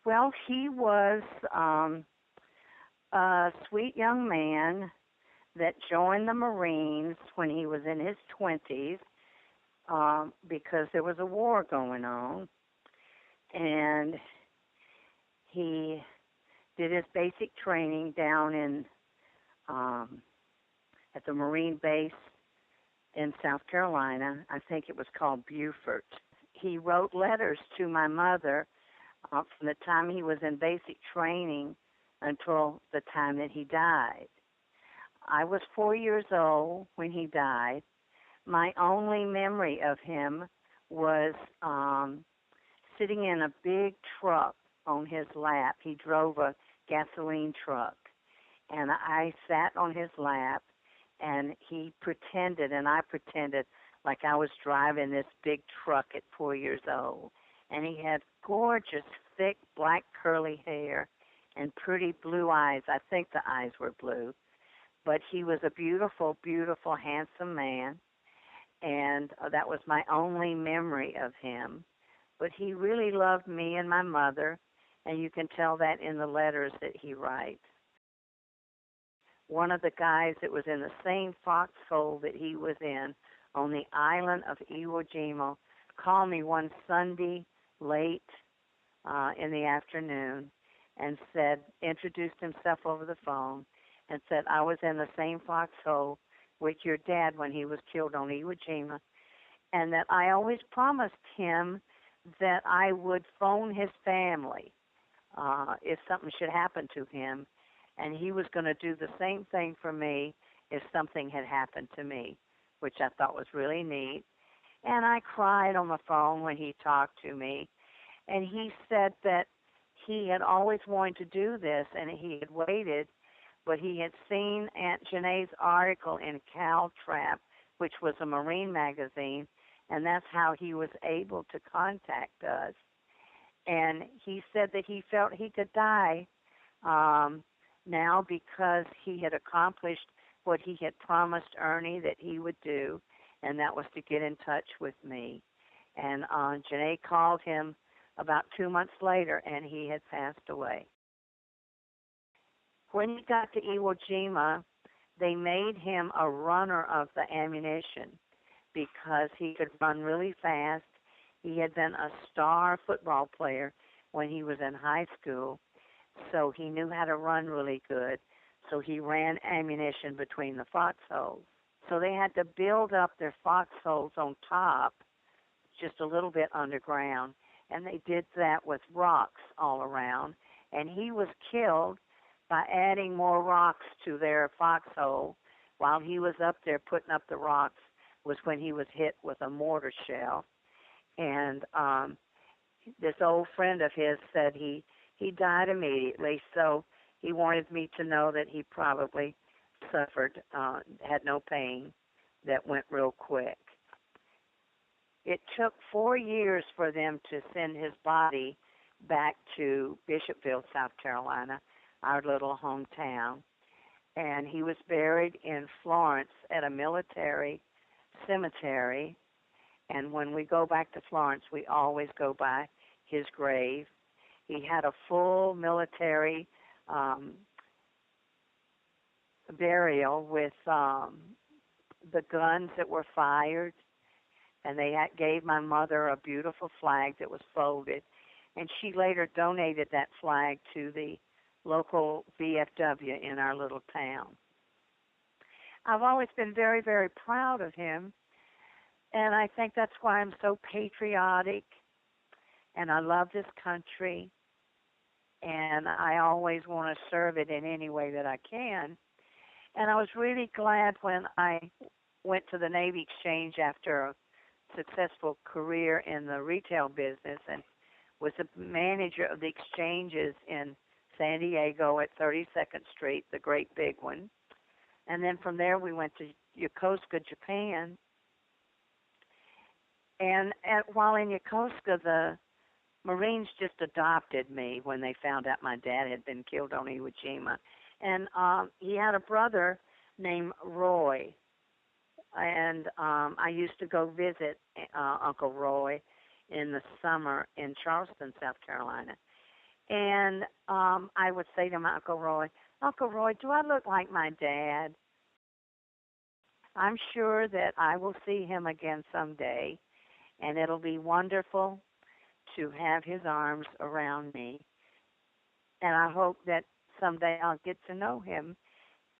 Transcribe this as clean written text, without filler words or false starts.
Well, he was a sweet young man that joined the Marines when he was in his 20s because there was a war going on. And he did his basic training down in um, at the Marine base in South Carolina. I think it was called Beaufort. He wrote letters to my mother from the time he was in basic training until the time that he died. I was 4 years old when he died. My only memory of him was sitting in a big truck on his lap. He drove a gasoline truck, and I sat on his lap, and he pretended, and I pretended like I was driving this big truck at 4 years old. And he had gorgeous, thick, black, curly hair and pretty blue eyes. I think the eyes were blue. But he was a beautiful, beautiful, handsome man, and that was my only memory of him. But he really loved me and my mother, and you can tell that in the letters that he writes. One of the guys that was in the same foxhole that he was in on the island of Iwo Jima called me one Sunday late in the afternoon and introduced himself over the phone and said, I was in the same foxhole with your dad when he was killed on Iwo Jima, and that I always promised him that I would phone his family if something should happen to him, and he was going to do the same thing for me if something had happened to me, which I thought was really neat. And I cried on the phone when he talked to me, and he said that he had always wanted to do this, and he had waited, but he had seen Aunt Janae's article in Caltrap, which was a Marine magazine, and that's how he was able to contact us. And he said that he felt he could die now because he had accomplished what he had promised Ernie that he would do, and that was to get in touch with me. And Janae called him about 2 months later, and he had passed away. When he got to Iwo Jima, they made him a runner of the ammunition because he could run really fast. He had been a star football player when he was in high school, so he knew how to run really good. So he ran ammunition between the foxholes. So they had to build up their foxholes on top, just a little bit underground, and they did that with rocks all around. And he was killed by adding more rocks to their foxhole. While he was up there putting up the rocks was when he was hit with a mortar shell. And this old friend of his said he died immediately, so he wanted me to know that he probably suffered, had no pain, that went real quick. It took 4 years for them to send his body back to Bishopville, South Carolina, our little hometown. And he was buried in Florence at a military cemetery. And when we go back to Florence, we always go by his grave. He had a full military burial with the guns that were fired, and they gave my mother a beautiful flag that was folded, and she later donated that flag to the local VFW in our little town. I've always been very, very proud of him, and I think that's why I'm so patriotic, and I love this country, and I always want to serve it in any way that I can. And I was really glad when I went to the Navy Exchange after a successful career in the retail business and was the manager of the exchanges in San Diego at 32nd Street, the great big one. And then from there we went to Yokosuka, Japan. And while in Yokosuka, the Marines just adopted me when they found out my dad had been killed on Iwo Jima. And he had a brother named Roy. And I used to go visit Uncle Roy in the summer in Charleston, South Carolina. And I would say to my Uncle Roy, do I look like my dad? I'm sure that I will see him again someday, and it'll be wonderful to have his arms around me. And I hope that someday I'll get to know him